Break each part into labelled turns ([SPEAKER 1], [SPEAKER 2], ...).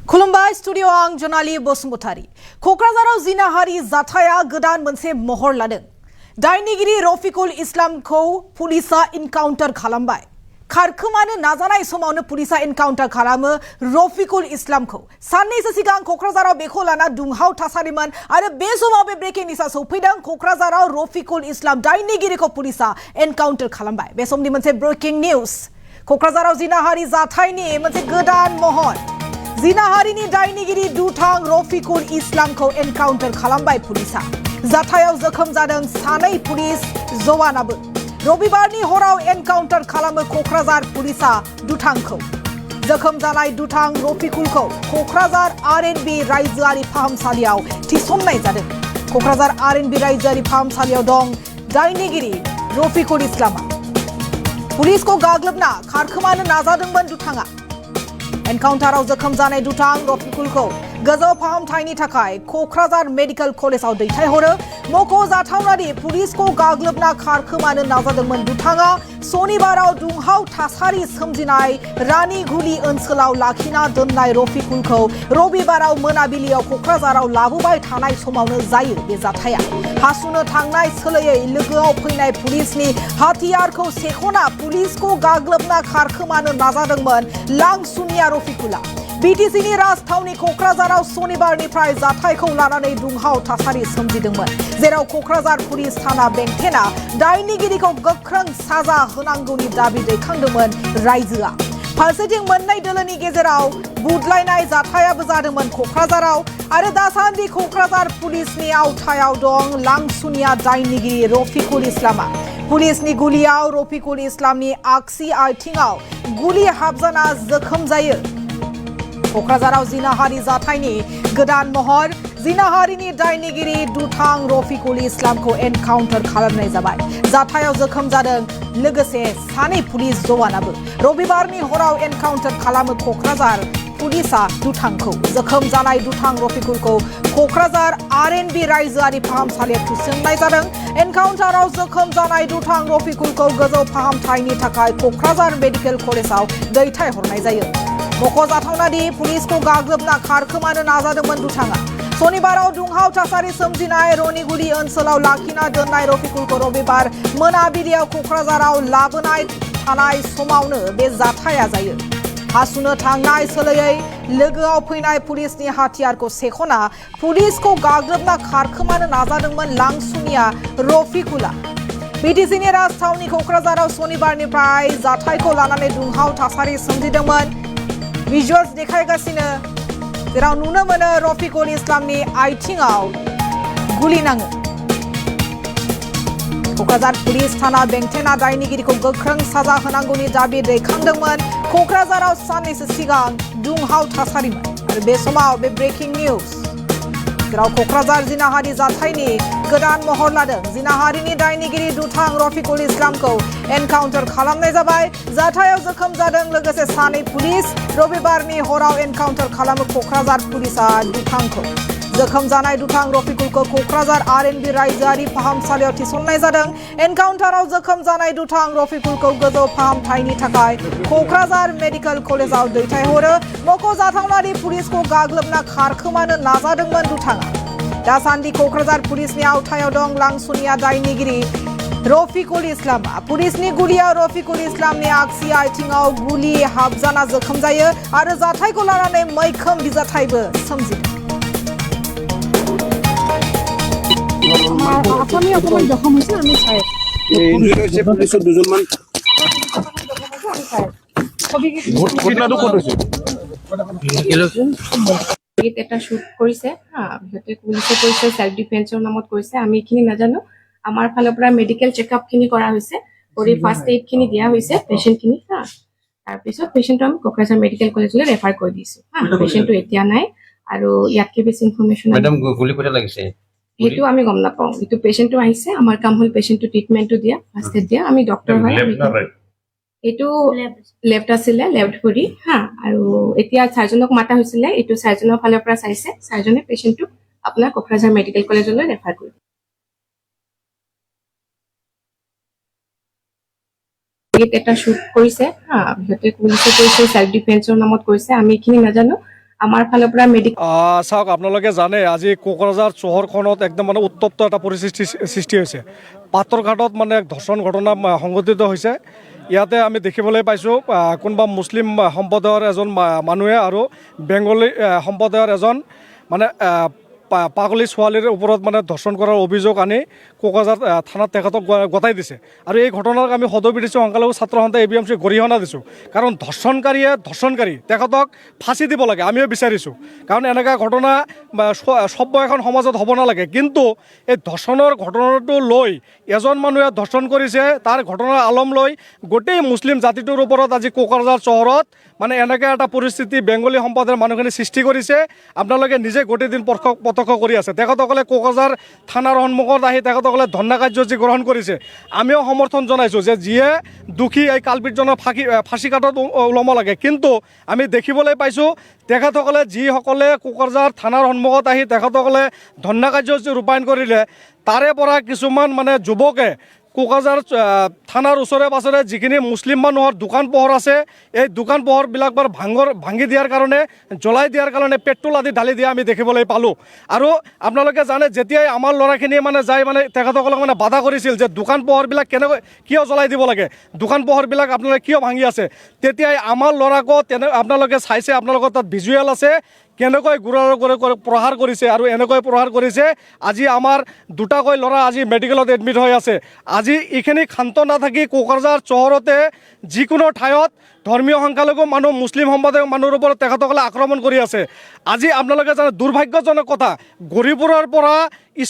[SPEAKER 1] खुलुमबाय स्टुडिअ आं जनालि बसुमतारी। कक्राझाराव जिनाहारि जाथाया गोदान मोनसे महर लादों। दायनिगिरि रफिकुल इस्लामखौ पुलिसा इनकाउन्टार खालामबाय। खारखोमानो नाजानाय समावनो पुलिसा इनकाउन्टार खालामो रफिकुल इस्लामखौ। साननैसो सिगां कक्राझाराव बेखौ लाना दुंहाव थासारिमोन आरो बे समाव बे ब्रेकिं निउसआ सौफैदों। कक्राझाराव रफिकुल इस्लाम दायनिगिरिखौ पुलिसा एनकाउन्टार खालामबाय। बे समनि मोनसे ब्रेकिं निउस। कक्राझाराव जिनाहारि जाथायनि मोनसे गोदान महर। जिनाहारिनि दायनिगिरि दुथां रफिकुल इस्लामखौ एनकाउन्टार खालामबाय पुलिसा। जाथायाव जखम जादों सानै पुलिस जवानाबो। रबिबारनि हराव एनकाउन्टार खालामो कक्राझार पुलिसा दुथांखौ। जखम जानाय दुथां रफिकुलखौ कक्राझार आरएनबी रायजोआरि फाहामसालियाव थिसननाय जादों। कक्राझार आरएनबी रायजोआरि फाहामसालियाव दं दायनिगिरि रफिकुल इस्लामा। पुलिसखौ गाग्लोबना खारखोमानो नाजादोंमोन दुथाङा। एनकाउन्टाराव जखम जानाय दुथां रफिकुलखौ गोजौ फाहामथायनि थाखाय कक्राझार मेडिकेल कलेजाव दैथायहरो। मख'जाथावनादि पुलिसखौ गाग्लोबना खारखोमानो नाजादोंमोन दुथाङा। सनिबाराव दुंहाव थासारि सोमजिनाय रानिगुली ओनसोलाव लाखिना दोननाय रफिकुलखौ रबिबाराव मोनाबिलियाव कक्राझाराव लाबोबाय थानाय समावनो जायो बे जाथाया। हासुनो थांनाय सोलोयै लोगोआव फैनाय पुलिसनि हाथियारखौ सेखना पुलिसखौ गाग्लोबना खारखोमानो नाजादोंमोन लांसुनिया रफिकुला। बीटीसीनि राजथावनि कक्राझाराव सनिबारनिफ्राय जाथायखौ लानानै दुंहाव थासारि सोमजिदोंमोन, जेराव कक्राझार पुलिस थाना बेंथेना दायनिगिरिखौ गोख्रों साजा होनांगौनि दाबि दैखांदोंमोन रायजोआ। फारसेथिं मोननै दोलोनि गेजेराव बुदलायनाय जाथायाबो जादोंमोन कक्राझाराव आरो दासान्दि कक्राझार पुलिसनि आवथायाव दं लांसुनिया दायनिगिरि रफिकुल इस्लामा। पुलिसनि गुलियाव रफिकुल इस्लामनि आगसि आथिङाव गुलि हाबजाना जखम जायो। कक्राझाराव जिनाहारि जाथायनि गोदान महर। जिनाहारिनि दायनिगिरि दुथां रफिकुल इस्लामखौ एनकाउन्टार खालामनाय जाबाय। जाथायाव जखम जादों लोगोसे सानै पुलिस जवानाबो। रबिबारनि हराव एनकाउन्टार खालामो कक्राझार पुलिसा दुथांखौ। जखम जानाय दुथां रफिकुलखौ कक्राझार आरएनबी रायजोआरि फाहामसालियाव थिसननाय जादों। एनकाउन्टाराव जखम जानाय दुथां रफिकुलखौ गोजौ फाहामथायनि थाखाय कक्राझार मेडिकेल कलेजाव दैथायहरनाय जायो। मख'जाथावनादि पुलिसखौ गाग्लोबना खारखोमानो नाजादोंमोन दुथाङा। सनिबाराव दुंहाव थासारि सोमजिनाय रनिगुली ओनसोलाव लाखिना दोननाय रफिकुलखौ रबिबार मोनाबिलियाव कक्राझाराव लाबोनाय थानाय समावनो बे जाथाया जायो। हासुनो थांनाय सोलोयै लोगोआव फैनाय पुलिसनि हाथियारखौ सेखना पुलिसखौ गाग्लोबना खारखोमानो नाजादोंमोन लांसुनिया रफिकुला। बीटीसीनि राजथावनि कक्राझाराव सनिबारनिफ्राय जाथायखौ लानानै दुंहाव थासारि सोमजिदोंमोन। भिजुअल्स देखायगासिनो, जेराव नुनो मोनो रफिकुल इस्लामनि आथिङाव गुलि नाङो। कक्राझार पुलिस थाना बेंथेना दायनिगिरिखौ गोख्रों साजा होनांगौनि दाबि दैखांदोंमोन। कक्राझाराव साननैसो सिगां दुंहाव थासारिमोन आरो बे समाव बे ब्रेकिं निउस, जेराव कक्राझार जिनाहारि जाथायनि गोदान महर लादों। जिनाहारिनि दायनिगिरि दुथां रफिकुल इस्लामखौ एनकाउन्टार खालामनाय जाबाय। जाथायाव जखम जादों लोगोसे सानै पुलिस। रबिबारनि हराव एनकाउन्टार खालामो कक्राझार पुलिसा दुथांखौ। जखम जानाय दुथां रफिकुलखौ कक्राझार आरएनबी रायजोआरि फाहामसालियाव थिसननाय जादों। एनकाउन्टाराव जखम जानाय दुथां रफिकुलखौ गोजौ फाहामथायनि थाखाय कक्राझार मेडिकेल कलेजाव दैथायहरो। मख'जाथावनादि पुलिसखौ गाग्लोबना खारखोमानो नाजादोंमोन दुथाङा। दासान्दि कक्राझार पुलिसनि आवथायाव दं लांसुनिया दायनिगिरि रफिकुल इस्लामा। पुलिसनि गुलियाव रफिकुल इस्लामनि आगसि आथिङाव गुलि हाबजाना जखम जायो आरो जाथायखौ लानानै मैखोम बिजाथायबो सोमजिदों।
[SPEAKER 2] আসামি অকমান জখম হৈছে আমি চাই
[SPEAKER 3] পুলিশৰ দুজনমান
[SPEAKER 2] এটা শুট কৰিছে সিহঁতে পুলিচে কৰিছে সেলফ ডিফেন্সৰ নামত কৰিছে আমি এইখিনি নাজানো আমাৰ ফালৰ পৰা মেডিকেল চেকআপ খিনি কৰা হৈছে কৰি ফাৰ্ষ্ট এইড খিনি দিয়া হৈছে পেশেন্ট খিনি তাৰপিছত পেশেন্টটো আমি কোকৰাঝাৰ মেডিকেল কলেজলৈ ৰেফাৰ কৰি দিছো পেশেন্টটো এতিয়া নাই আৰু ইয়াতকে বেছি ইনফৰমেশ্যন
[SPEAKER 3] মেডাম গুলি কোটা লাগিছে
[SPEAKER 2] সেইটো আমি গম নাপাওঁ এইটো পেশেন্টটো আহিছে আমাৰ কাম হ'ল পেশেন্টটো ট্ৰিটমেন্টটো দিয়া ফাৰ্ষ্ট এইড দিয়া আমি ডক্টৰ হয় এইটো লেফট আছিলে লেফট ভৰি আৰু এতিয়া সাৰ্জনক মাতা হৈছিলে এইটো সাৰ্জনৰ ফালৰ পৰা চাইছে সাৰ্জনে পেশেন্টটো আপোনাৰ কোকৰাঝাৰ মেডিকেল কলেজলৈ ৰেফাৰ কৰি এটা শুট কৰিছে সিহঁতে পুলিচে কৰিছে সেলফ ডিফেন্সৰ নামত কৰিছে আমি এইখিনি নাজানো আমাৰ ফালৰ পৰা মেডিকেল
[SPEAKER 4] চাওক আপোনালোকে জানে আজি কোকৰাঝাৰ চহৰখনত একদম মানে উত্তপ্ত এটা পৰিস্থিতি সৃষ্টি হৈছে। পাথৰঘাটত মানে ধৰ্ষণ ঘটনা সংঘটিত হৈছে। ইয়াতে আমি দেখিবলৈ পাইছোঁ কোনোবা মুছলিম সম্প্ৰদায়ৰ এজন মানুহে আৰু বেংগলী সম্প্ৰদায়ৰ এজন মানে পাগলী ছোৱালীৰ ওপৰত মানে ধৰ্ষণ কৰাৰ অভিযোগ আনি কোকৰাঝাৰ থানাত তেখেতক গতাই দিছে। আৰু এই ঘটনাক আমি সদৌ বিধিছো সংখ্যালঘু ছাত্ৰ সন্থাই ABMC গৰিহণা দিছোঁ। কাৰণ ধৰ্ষণকাৰী তেখেতক ফাঁচি দিব লাগে, আমিও বিচাৰিছোঁ। কাৰণ এনেকুৱা ঘটনা সভ্য এখন সমাজত হ'ব নালাগে। কিন্তু এই ধৰ্ষণৰ ঘটনাটো লৈ এজন মানুহে ধৰ্ষণ কৰিছে, তাৰ ঘটনাৰ আলম লৈ গোটেই মুছলিম জাতিটোৰ ওপৰত আজি কোকৰাঝাৰ চহৰত মানে এনেকৈ এটা পৰিস্থিতি বেংগলী সম্প্ৰদায়ৰ মানুহখিনি সৃষ্টি কৰিছে। আপোনালোকে নিজে গোটেই দিন প্ৰত্যক্ষ কৰি আছে। তেখেতসকলে কোকৰাঝাৰ থানাৰ সন্মুখত আহি তেখেতসকলে ধৰ্ণা কাৰ্যসূচী গ্ৰহণ কৰিছে। আমিও সমৰ্থন জনাইছোঁ যে যিয়ে দোষী এই কালপিতজনক ফাঁচি কাঠত ওলাব লাগে। কিন্তু আমি দেখিবলৈ পাইছোঁ তেখেতসকলে যিসকলে কোকৰাঝাৰ থানাৰ সন্মুখত আহি তেখেতসকলে ধৰ্ণা কাৰ্যসূচী ৰূপায়ণ কৰিলে, তাৰে পৰা কিছুমান মানে যুৱকে কোকৰাঝাৰ থানাৰ ওচৰে পাঁজৰে যিখিনি মুছলিম মানুহৰ দোকান পোহৰ আছে, এই দোকান পোহৰবিলাক ভাঙি দিয়াৰ কাৰণে, জ্বলাই দিয়াৰ কাৰণে পেট্ৰল আদি ঢালি দিয়া আমি দেখিবলৈ পালোঁ। আৰু আপোনালোকে জানে যেতিয়াই আমাৰ ল'ৰাখিনিয়ে মানে যাই মানে তেখেতসকলক মানে বাধা কৰিছিল যে দোকান পোহৰবিলাক কিয় জ্বলাই দিব লাগে, দোকান পোহৰবিলাক আপোনালোকে কিয় ভাঙি আছে, তেতিয়াই আমাৰ ল'ৰাকো আপোনালোকে চাইছে, আপোনালোকৰ তাত ভিজুৱেল আছে কেনেকৈ গুড়াৰ কৰি প্ৰহাৰ কৰিছে। আৰু এনেকৈ প্ৰহাৰ কৰিছে আজি আমাৰ দুটাকৈ ল'ৰা আজি মেডিকেলত এডমিট হৈ আছে। আজি এইখিনি ক্ষান্ত নাথাকি কোকৰাঝাৰ চহৰতে যিকোনো ঠাইত ধৰ্মীয় সংখ্যালঘু মানুহ, মুছলিম সম্প্ৰদায়ৰ মানুহৰ ওপৰত তেখেতসকলে আক্ৰমণ কৰি আছে। আজি আপোনালোকে জানে দুৰ্ভাগ্যজনক কথা, গৌৰীপুৰৰ পৰা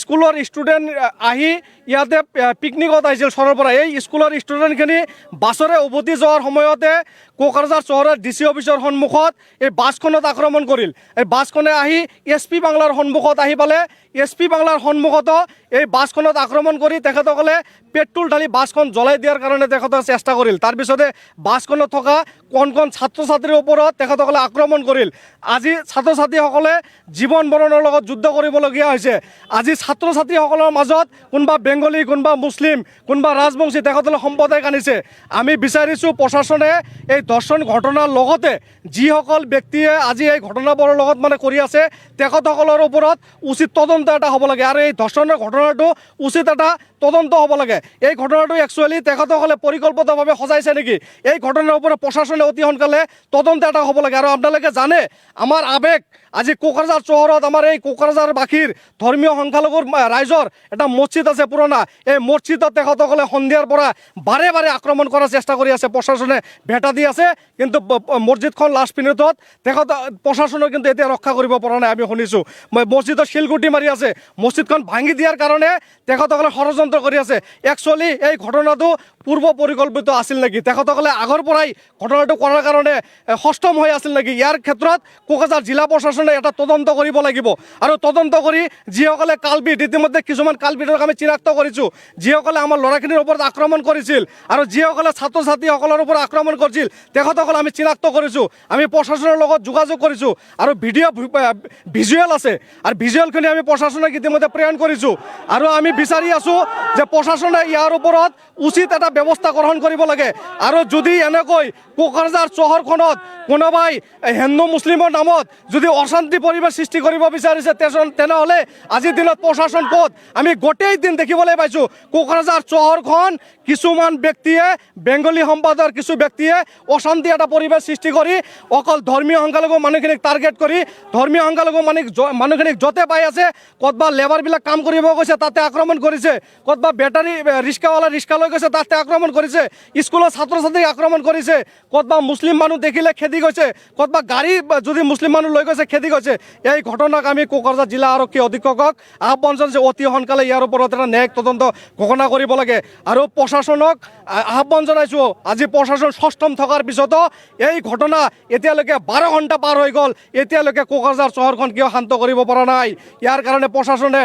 [SPEAKER 4] স্কুলৰ ষ্টুডেণ্ট আহি ইয়াতে পিকনিকত আহিছিল চহৰৰ পৰা। এই স্কুলৰ ষ্টুডেণ্টখিনি বাছেৰে উভতি যোৱাৰ সময়তে কোকৰাঝাৰ চহৰৰ DC অফিচৰ সন্মুখত এই বাছখনত আক্ৰমণ কৰিল। এই বাছখনে আহি SP বাংলাৰ সন্মুখত আহি পালে, SP বাংলাৰ সন্মুখতো এই বাছখনত আক্ৰমণ কৰি তেখেতসকলে পেট্ৰল ঢালি বাছখন জ্বলাই দিয়াৰ কাৰণে তেখেতসকলে চেষ্টা কৰিল। তাৰপিছতে বাছখনত থকা কণ ছাত্ৰ ছাত্ৰীৰ ওপৰত তেখেতসকলে আক্ৰমণ কৰিল। আজি ছাত্ৰ ছাত্ৰীসকলে জীৱন মৰণৰ লগত যুদ্ধ কৰিবলগীয়া হৈছে। আজি ছাত্ৰ ছাত্ৰীসকলৰ মাজত কোনোবা বেংগলী, কোনোবা মুছলিম, কোনোবা ৰাজবংশী তেখেতসকলে সম্প্ৰদায় আনিছে। আমি বিচাৰিছোঁ প্ৰশাসনে এই ধৰ্ষণ ঘটনাৰ লগতে যিসকল ব্যক্তিয়ে আজি এই ঘটনাবোৰৰ লগত মানে কৰি আছে তেখেতসকলৰ ওপৰত উচিত তদন্ত এটা হ'ব লাগে। আৰু এই ধৰ্ষণৰ ঘটনাটো উচিত এটা তদন্ত হ'ব লাগে। এই ঘটনাটো একচুৱেলি তেখেতসকলে পৰিকল্পিতভাৱে সজাইছে নেকি, এই ঘটনাৰ ওপৰত প্ৰশাসনে অতি সোনকালে তদন্ত এটা হ'ব লাগে। আৰু আপোনালোকে জানে আমাৰ আৱেগ আজি কোকৰাঝাৰ চহৰত, আমাৰ এই কোকৰাঝাৰবাসীৰ ধৰ্মীয় সংখ্যালঘুৰ ৰাইজৰ এটা মছজিদ আছে পুৰণা, এই মছজিদত তেখেতসকলে সন্ধিয়াৰ পৰা বাৰে বাৰে আক্ৰমণ কৰাৰ চেষ্টা কৰি আছে। প্ৰশাসনে ভেটা দি আছে, কিন্তু মছজিদখন লাষ্ট মিনিটত প্ৰশাসনে কিন্তু এতিয়া ৰক্ষা কৰিব পৰা নাই। আমি শুনিছোঁ মছজিদত শিলগুটি মাৰি আছে, মছজিদখন ভাঙি দিয়াৰ কাৰণে তেখেতসকলে ষড়যন্ত্ৰ কৰি আছে। একচুৱেলি এই ঘটনাটো পূৰ্ব পৰিকল্পিত আছিল নেকি, তেখেতসকলে আগৰ পৰাই ঘটনাটো কৰাৰ কাৰণে সষ্টম হৈ আছিল নেকি, ইয়াৰ ক্ষেত্ৰত কোকৰাঝাৰ জিলা প্ৰশাসনে এটা তদন্ত কৰিব লাগিব। আৰু তদন্ত কৰি যিসকলে কালপিত, ইতিমধ্যে কিছুমান কালপিতক আমি চিনাক্ত কৰিছোঁ, যিসকলে আমাৰ ল'ৰাখিনিৰ ওপৰত আক্ৰমণ কৰিছিল আৰু যিসকলে ছাত্ৰ ছাত্ৰীসকলৰ ওপৰত আক্ৰমণ কৰিছিল তেখেতসকলে আমি চিনাক্ত কৰিছোঁ। আমি প্ৰশাসনৰ লগত যোগাযোগ কৰিছোঁ আৰু ভিজুৱেল আছে, আৰু ভিজুৱেলখিনি আমি প্ৰশাসনক ইতিমধ্যে প্ৰেৰণ কৰিছোঁ। আৰু আমি বিচাৰি আছোঁ যে প্ৰশাসনে ইয়াৰ ওপৰত উচিত এটা ব্যৱস্থা গ্ৰহণ কৰিব লাগে। আৰু যদি এনেকৈ কোকৰাঝাৰ চহৰখনত কোনোবাই হিন্দু মুছলিমৰ নামত যদি অশান্তি পৰিৱেশ সৃষ্টি কৰিব বিচাৰিছে তেনেহ'লে আজিৰ দিনত প্ৰশাসন ক'ত? আমি গোটেই দিন দেখিবলৈ পাইছোঁ কোকৰাঝাৰ চহৰখন কিছুমান ব্যক্তিয়ে, বেংগলী সম্প্ৰদায়ৰ কিছু ব্যক্তিয়ে অশান্তি এটা পৰিৱেশ সৃষ্টি কৰি অকল ধৰ্মীয় সংখ্যালঘু মানুহখিনিক টাৰ্গেট কৰি ধৰ্মীয় সংখ্যালঘু মানুহখিনিক য'তে পাই আছে, ক'তবা লেবাৰবিলাক কাম কৰিব গৈছে তাতে আক্ৰমণ কৰিছে, ক'তবা বেটাৰী ৰিক্সাৱালা ৰিক্সা লৈ গৈছে তাতে আক্ৰমণ কৰিছে, স্কুলৰ ছাত্ৰ ছাত্ৰীক আক্ৰমণ কৰিছে, ক'তবা মুছলিম মানুহ দেখিলে খেদি গৈছে, ক'তবা গাড়ী যদি মুছলিম মানুহ লৈ গৈছে খেদি গৈছে। এই ঘটনাক আমি কোকৰাঝাৰ জিলা আৰক্ষী অধীক্ষকক আহ্বান জনাইছোঁ অতি সোনকালে ইয়াৰ ওপৰত এটা ন্যায়িক তদন্ত ঘোষণা কৰিব লাগে। আৰু প্ৰশাসনক আহ্বান জনাইছোঁ, আজি প্ৰশাসন সষ্টম থকাৰ পিছতো এই ঘটনা এতিয়ালৈকে 12 ঘণ্টা পাৰ হৈ গ'ল, এতিয়ালৈকে কোকৰাঝাৰ চহৰখন কিয় শান্ত কৰিব পৰা নাই। ইয়াৰ কাৰণে প্ৰশাসনে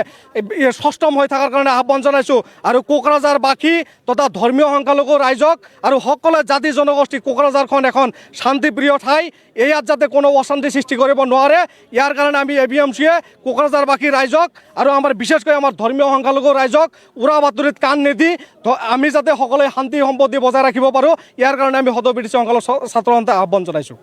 [SPEAKER 4] সষ্টম হৈ থকাৰ কাৰণে আহ্বান জনাইছোঁ। আৰু কোকৰাঝাৰবাসী তথা ধৰ্মীয় সংখ্যালঘু ৰাইজক আৰু সকলো জাতি জনগোষ্ঠী, কোকৰাঝাৰখন এখন শান্তিপ্ৰিয় ঠাই, ইয়াত যাতে কোনো অশান্তি সৃষ্টি কৰিব নোৱাৰে, ইয়াৰ কাৰণে আমি ABMCয়ে কোকৰাঝাৰবাসী ৰাইজক আৰু আমাৰ বিশেষকৈ আমাৰ ধৰ্মীয় সংখ্যালঘু ৰাইজক উৰা বাতৰিত কাণ নিদি আমি যাতে সকলোৱে শান্তি সম্পত্তি বজাই ৰাখিব পাৰোঁ, ইয়াৰ কাৰণে আমি সদৌ ব্ৰিটিছ সংখ্যালঘু ছাত্ৰ সন্থাই আহ্বান জনাইছোঁ।